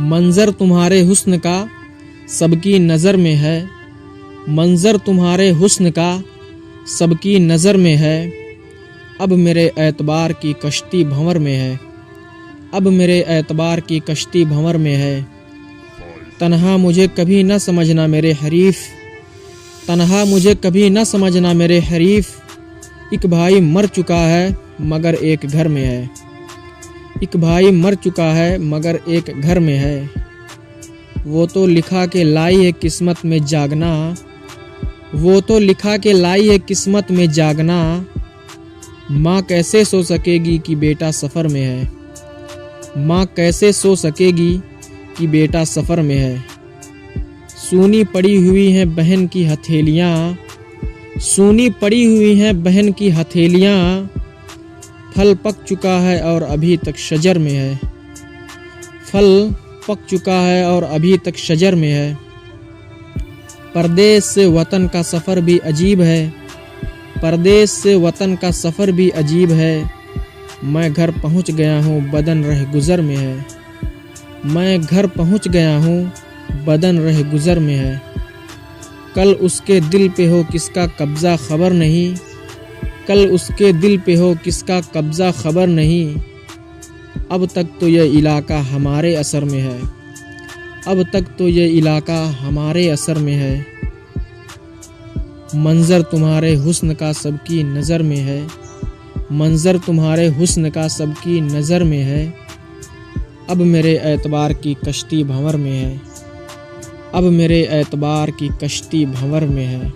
मंजर तुम्हारे हुस्न का सबकी नज़र में है, मंजर तुम्हारे हुस्न का सबकी नज़र में है। अब मेरे एतबार की कश्ती भंवर में है, अब मेरे एतबार की कश्ती भंवर में है। तन्हा मुझे कभी न समझना मेरे हरीफ, तन्हा मुझे कभी न समझना मेरे हरीफ। एक भाई मर चुका है मगर एक घर में है, एक भाई मर चुका है मगर एक घर में है। वो तो लिखा के लाई है किस्मत में जागना, वो तो लिखा के लाई है किस्मत में जागना। माँ कैसे सो सकेगी कि बेटा सफ़र में है, माँ कैसे सो सकेगी कि बेटा सफ़र में है। सूनी पड़ी हुई हैं बहन की हथेलियाँ, सूनी पड़ी हुई हैं बहन की हथेलियाँ। फल पक चुका है और अभी तक शजर में है, फल पक चुका है और अभी तक शजर में है। परदेश से वतन का सफ़र भी अजीब है, परदेश से वतन का सफ़र भी अजीब है। मैं घर पहुंच गया हूँ बदन रह गुज़र में है, मैं घर पहुंच गया हूँ बदन रह गुज़र में है। कल उसके दिल पे हो किसका कब्ज़ा खबर नहीं, कल उसके दिल पे हो किसका कब्ज़ा खबर नहीं। अब तक तो ये इलाका हमारे असर में है, अब तक तो ये इलाका हमारे असर में है। मंजर तुम्हारे हुस्न का सबकी नज़र में है, मंजर तुम्हारे हुस्न का सबकी नज़र में है। अब मेरे एतबार की कश्ती भंवर में है, अब मेरे एतबार की कश्ती भंवर में है।